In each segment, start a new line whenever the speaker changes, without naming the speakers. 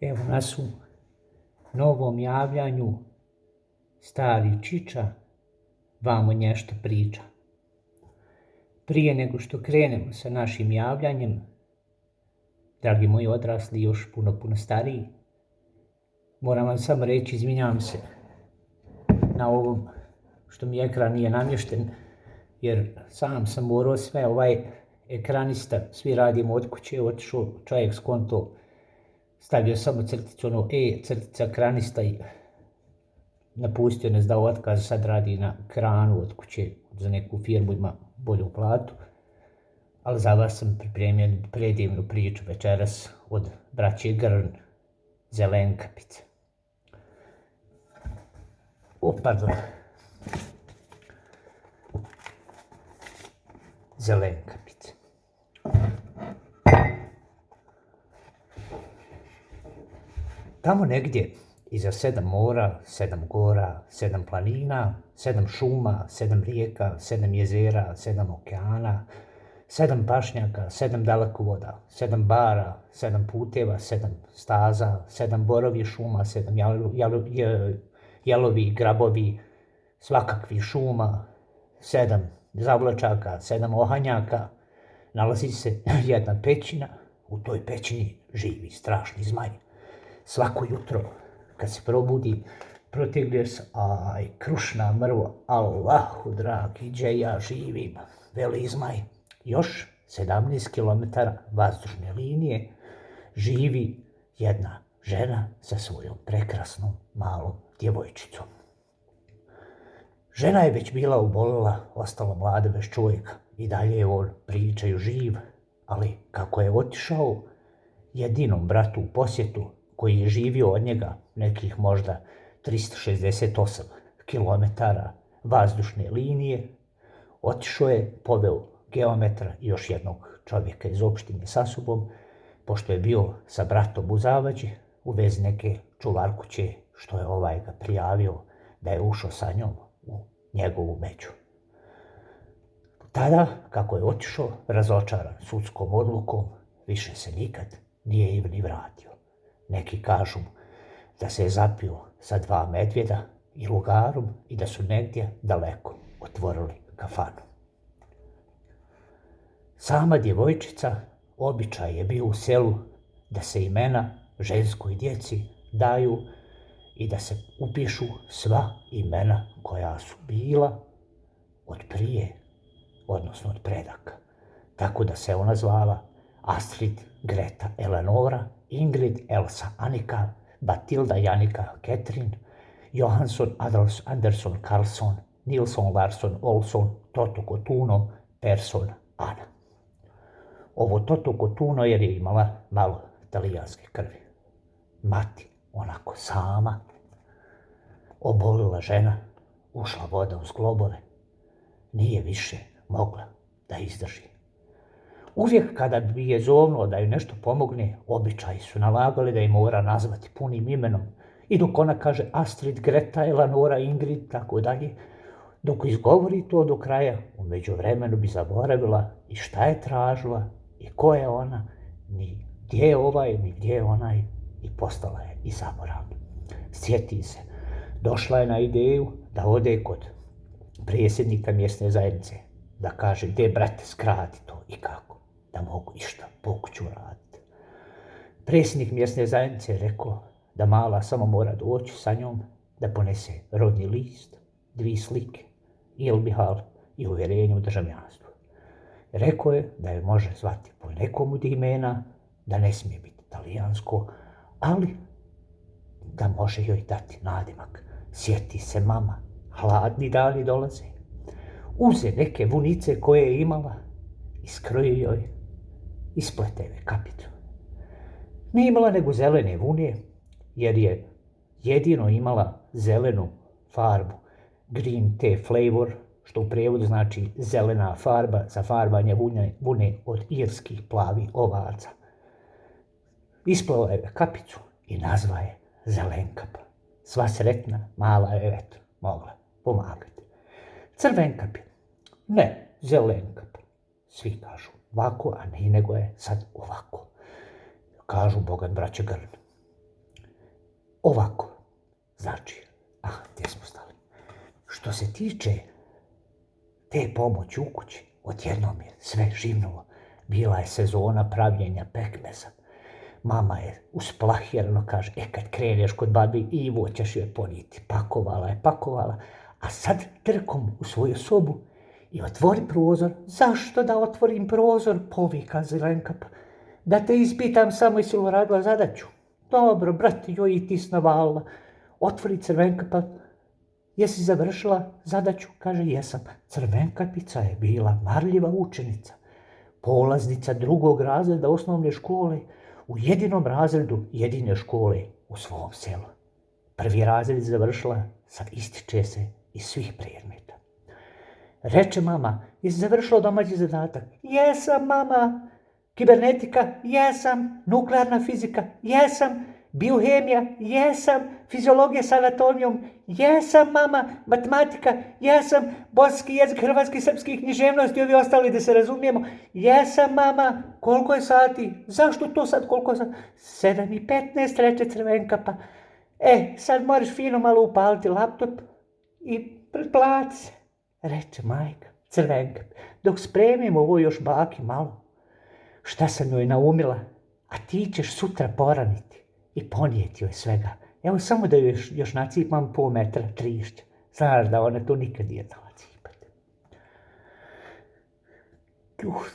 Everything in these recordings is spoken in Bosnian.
Evo nas u novom javljanju, stari Čiča vamo nešto priča. Prije nego što krenemo sa našim javljanjem, dragi moji odrasli, još puno stariji, moram vam samo reći, izvinjavam se na ovom što mi ekran nije namješten, jer sam sam morao sve, ekranista, svi radimo od kuće, otišao čovjek skonto, stavio samo crticu, crtica ekranista i napustio nas da otkaz, sad radi na kranu od kuće, za neku firmu ima bolju platu, ali za vas sam pripremio predivnu priču večeras od braće Grn, Zelenkapice. Pardon. Zelenkapice. Tamo negdje iza 7 mora, 7 gora, 7 planina, 7 šuma, 7 rijeka, 7 jezera, 7 okeana, 7 pašnjaka, 7 dalekovoda, 7 bara, 7 puteva, 7 staza, 7 borovi šuma, 7 jelovi, grabovi, svakakvih šuma, 7 zavlačaka, 7 ohanjaka, nalazi se jedna pećina, u toj pećini živi strašni zmaj. Svako jutro kad se probudi, protegne se, krušna mrvo, Allahu dragi, gdje ja živim, veli zmaj. Još 17 km vazdušne linije živi jedna žena sa svojom prekrasnom malom djevojčicom. Žena je već bila obolila, ostala mlada bez čovjeka i dalje je on pričaju živ, ali kako je otišao jedinom bratu u posjetu koji je živio od njega nekih možda 368 km vazdušne linije, otišao je, poveo geometra i još jednog čovjeka iz opštine sa sobom, pošto je bio sa bratom u zavađi u vezi neke čuvarkuće, što je ga prijavio da je ušao sa njom u njegovu među. Tada, kako je otišao, razočaran sudskom odlukom, više se nikad nije ni vratio. Neki kažu da se je zapio sa 2 medvjeda i lugarom i da su negdje daleko otvorili kafanu. Sama djevojčica, običaj je bio u selu da se imena ženskoj djeci daju i da se upišu sva imena koja su bila od prije, odnosno od predaka. Tako da se ona zvala Astrid, Greta, Eleonora, Ingrid, Elsa, Annika, Batilda, Janika, Ketrin, Johansson, Andersson, Karlsson, Nilsson, Larsson, Olsson, Toto Kotuno, Persson, Ana. Ovo Toto Kotuno jer je imala malo talijanske krvi. Mati, onako sama, obolila žena, ušla voda uz globove, nije više mogla da izdrži. Uvijek kada bi je zovnuo da ju nešto pomogne, običaji su nalagali da je mora nazvati punim imenom. I dok ona kaže Astrid, Greta, Eleonora, Ingrid, tako dalje, dok izgovori to do kraja, u međuvremenu bi zaboravila i šta je tražila i ko je ona, ni gdje je ovaj, ni gdje je onaj, i postala je i zaboravna. Sjeti se, došla je na ideju da ode kod predsjednika mjesne zajednice, da kaže gdje, brate, skrati to i kako, da mogu išta po kuću raditi. Predsjednik mjesne zajednice je rekao da mala samo mora doći sa njom, da ponese rodni list, 2 slike, ilbihal i uvjerenje u državljanstvu. Rekao je da je može zvati po nekom od imena, da ne smije biti talijansko, ali da može joj dati nadimak. Sjeti se mama, hladni dani dolaze. Uze neke vunice koje je imala i skroji joj isplete joj kapicu. Nije imala nego zelene vune, jer je jedino imala zelenu farbu, green tea flavor, što u prijevodu znači zelena farba za farbanje vune od irskih plavi ovaca. Isplala je kapicu i nazva je Zelenkap. Sva sretna, mala je eto mogla pomagati. Crvenkap je, ne, Zelenkap. Svi kažu ovako, a ne nego je sad ovako. Kažu Bogan braće Grn. ovako. Znači, gdje smo stali? Što se tiče te pomoći u kući, odjednom je sve živnulo. Bila je sezona pravljenja pekmeza. Mama je usplahirano kaže, kad kreneš kod babi Ivo ćeš joj ponijeti. Pakovala, a sad trkom u svoju sobu i otvori prozor. Zašto da otvorim prozor? Povika Zelenka. Da te ispitam samo jesi li radila zadaću. Dobro, brate, joj i ti snavalila. Otvori Crvenka, jesi završila zadaću? Kaže, jesam. Crvenkapica je bila marljiva učenica. Polaznica 2. razreda osnovne škole u jedinom razredu jedine škole u svom selu. 1. razred završila, sad ističe se iz svih predmeta. Reče mama, jesi završila domaći zadatak? Jesam, mama. Kibernetika? Jesam. Nuklearna fizika? Jesam. Biohemija? Jesam. Fiziologija s anatomijom? Jesam, mama. Matematika? Jesam. Bosanski jezik, hrvatski, srpski, književnost i ovi ostali da se razumijemo? Jesam, mama. Koliko je sati? Zašto to sad koliko je sati? 7:15, reče Crvenka. Sad moraš fino malo upaliti laptop i pretplati se, reče majka Crvenka. Dok spremimo ovo još baki malo. Šta sam joj naumila? A ti ćeš sutra poraniti i ponijeti joj svega. Evo samo da joj još nacipam pol metra trišća. Znaš da ona to nikad nije dala cipati.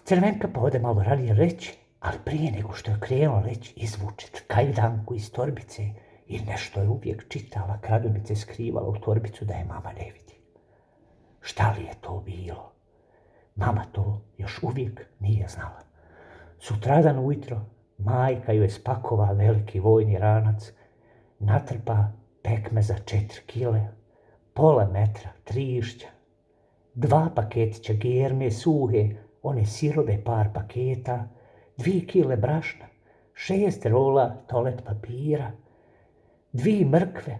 Crvenka pa ode malo ranije reći, ali prije nego što je krenula reći, izvuče kajdanku iz torbice i nešto je uvijek čitala, kradubice skrivala u torbicu da je mama ne vidi. Šta li je to bilo? Mama to još uvijek nije znala. Sutradan ujutro majka joj spakova veliki vojni ranac, natrpa pekmeza 4 kile, pola metra trišća, 2 paketića germe suhe, one sirove par paketa, 2 kile brašna, 6 rola toalet papira, 2 mrkve,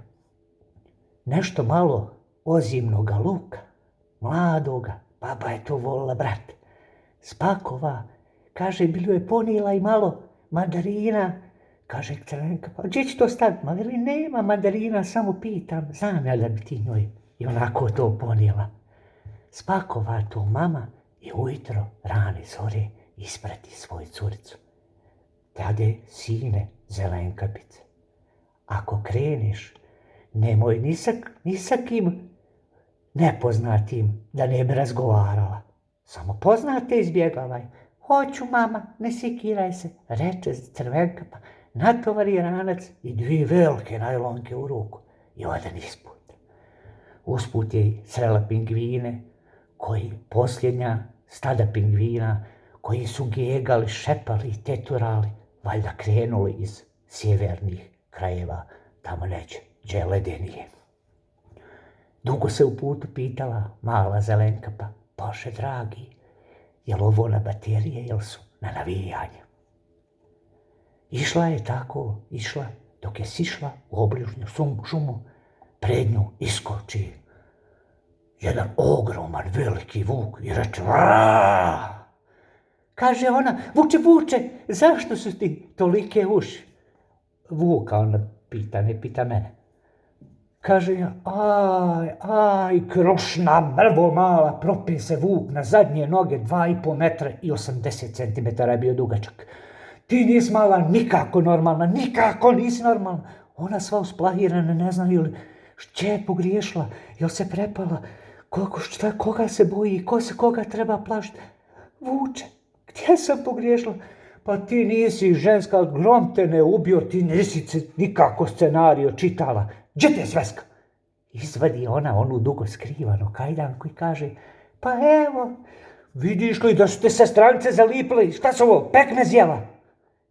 nešto malo ozimnoga luka, mladoga, baba je to volila, brate. Spakova, kaže, bilo je ponijela i malo mandarina. Kaže Crvenka, pa gdje ću to staviti? Ma veli, nema mandarina, samo pitam, znam ja da bi ti njoj i onako to ponijela. Spakova to mama i ujutro rane zore isprati svoju curicu. Tade, sine Zelenkapice, ako kreneš, nemoj ni sa kim nepoznatim da ne bi razgovarala. Samo poznate izbjegavaj. Hoću, mama, ne sikiraj se, reče Crvenka, pa natovari ranac i 2 velike najlonke u ruku i ode nisput. Usput je srela pingvine, posljednja stada pingvina, koji su gegali, šepali i teturali, valjda krenuli iz sjevernih krajeva, tamo neće, gdje ledenije. Dugo se u putu pitala mala Zelenka, pa Bože dragi, jel ovo na baterije, jel su na navijanje? Išla je tako, dok je sišla u obližnju šumu, pred nju iskoči jedan ogroman veliki vuk i reče vraaaa. Kaže ona, vuče, zašto su ti tolike uši? Vuka ona pita, ne pita mene. Kaže, aj, krošna mrvo mala, propije se vuk na zadnje noge, 2,5 metra i 80 centimetara je bio dugačak. Ti nisi mala nikako normalna, nikako nisi normalna. Ona sva usplahirana, ne zna ili što je pogriješila, jel se prepala, koga se boji, ko se koga treba plašiti. Vuče, gdje sam pogriješila? Pa ti nisi ženska, grom te ne ubio, ti nisi nikako scenario čitala. Gdje te je sveska? Izvadi ona onu dugo skrivanu kajdanku i kaže, pa evo, vidiš li da su te sestranice zalipile, šta su ovo, pekmez jela?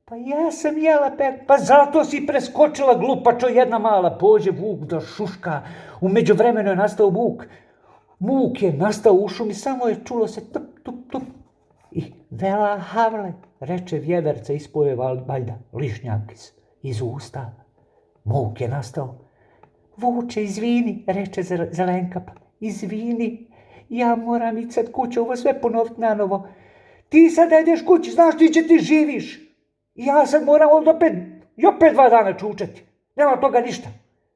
Pa ja sam jela pekmez, pa zato si preskočila glupačo jedna mala, pođe vuk da šuška, u međuvremenu je nastao vuk. Vuk je nastao u šumi, samo je čulo se tup. I vela havle, reče vjeverca, ispoje valjda lišnjak iz usta. Vuk je nastao. Vuče, izvini, reče Zelenka, izvini, ja moram ići sad kuće, ovo sve ponoviti na novo. Ti sad ideš kući, znaš ti će ti živiš. Ja sad moram ovdje opet 2 dana čučati. Nema od toga ništa.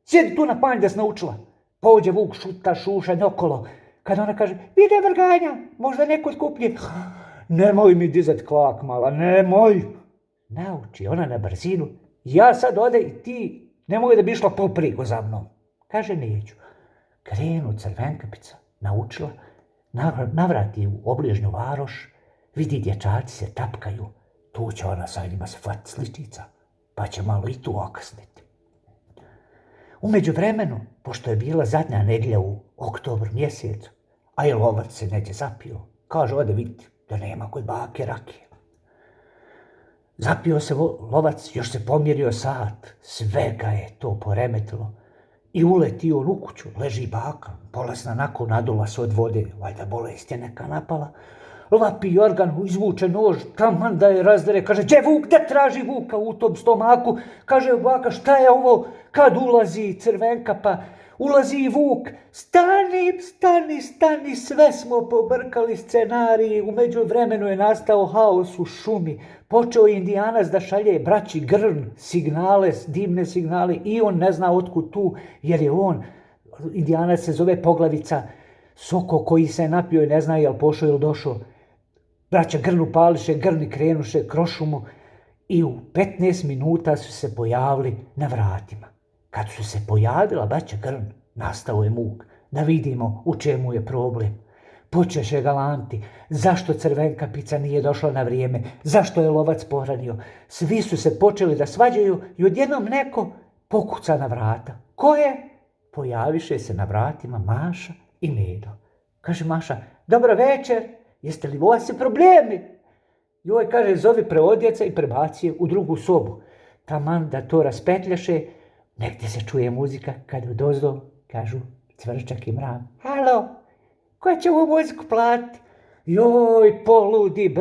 Sjedi tu na panj da si naučila. Pođe Vuk šuta, šušanj okolo. Kad ona kaže, vide vrganja, možda neko skuplje. Nemoj mi dizat kvak, mala, nemoj. Nauči ona na brzinu. Ja sad ode i ti nemoj da bi išla poprigo za mnom. Kaže, neću. Krenu Crvenkapica, naučila, navrati u obližnju varoš, vidi dječaci se tapkaju, tu će ona sa njima se fati sličica, pa će malo i tu okasniti. U međuvremenu, pošto je bila zadnja nedjelja u oktobru mjesecu, a i lovac se neđe zapio, kaže, ode vidjeti da nema kod bake rakije. Zapio se lovac, još se pomjerio sat, sve ga je to poremetilo. I uleti on u kuću, leži baka, bolesna nakon, nadula se od vode, valjda bolest je neka napala. Lapi Jorgan izvuče nož, taman da je razdere, kaže, gdje Vuk, gdje traži Vuka u tom stomaku? Kaže baka, šta je ovo, kad ulazi Crvenka, pa ulazi i Vuk, stani, sve smo pobrkali scenariji, u međuvremenu je nastao haos u šumi, počeo je Indijanac da šalje braći Grn signale, dimne signale i on ne zna otkud tu, jer je on, Indijanac se zove Poglavica, Soko koji se je napio i ne zna jel pošao ili došao. Braća Grn upališe, Grni krenuše kroz šumu i u 15 minuta su se pojavili na vratima. Kad su se pojavila braća Grn, nastao je muk, da vidimo u čemu je problem. Počeše galanti, zašto Crvenkapica nije došla na vrijeme, zašto je lovac pohranio. Svi su se počeli da svađaju i odjednom neko pokuca na vrata. Ko je? Pojaviše se na vratima Maša i Medo. Kaže Maša, dobro večer, jeste li vas problemi? Joj, kaže, zovi preodjeca i prebaci je u drugu sobu. Taman da to raspetljaše, negdje se čuje muzika kad odozdo kažu Cvrčak i Mrav. Halo, ko će ovu muziku platiti? Joj, poludi,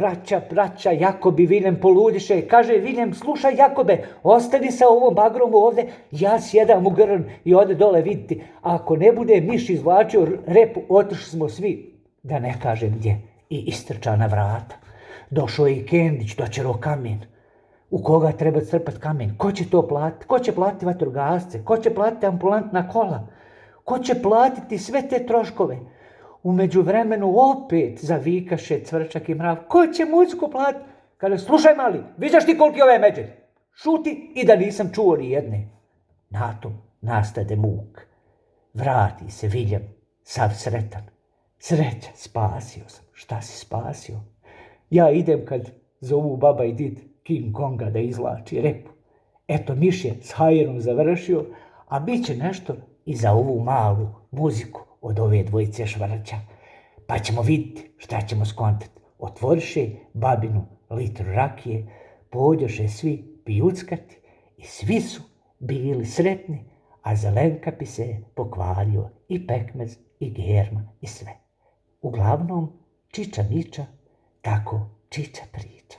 braća, Jakobi, Viljem poludiše. Kaže Viljem, slušaj Jakobe, ostani sa ovom bagrom ovdje, ja sjedam u Grn i ode dole viditi. A ako ne bude miš izvlačio rep, otišli smo svi, da ne kažem gdje, i istrča na vrata. Došao je i Kendić, dočero kamen. U koga treba crpati kamen? Ko će to platiti? Ko će platiti vatrogasce? Ko će platiti ambulantna kola? Ko će platiti sve te troškove? U međuvremenu opet zavikaše Cvrčak i Mrav. Ko će muziku platiti? Kaže, slušaj mali, vidiš ti koliki ove međe? Šuti i da nisam čuo ni jedne. Na tom nastade muk. Vrati se Viljem, sav sretan. Sreća, spasio sam. Šta si spasio? Ja idem kad zovu baba i did King Konga da izlači repu. Eto, miš je s hajerom završio, a bit će nešto i za ovu malu muziku od ove dvojice švrća. Pa ćemo vidjeti šta ćemo skontati. Otvoriše babinu litru rakije, pođoše svi pijuckati i svi su bili sretni, a Zelenkapi se pokvario i pekmez i germa i sve. Uglavnom, čiča viča, tako čiča priča.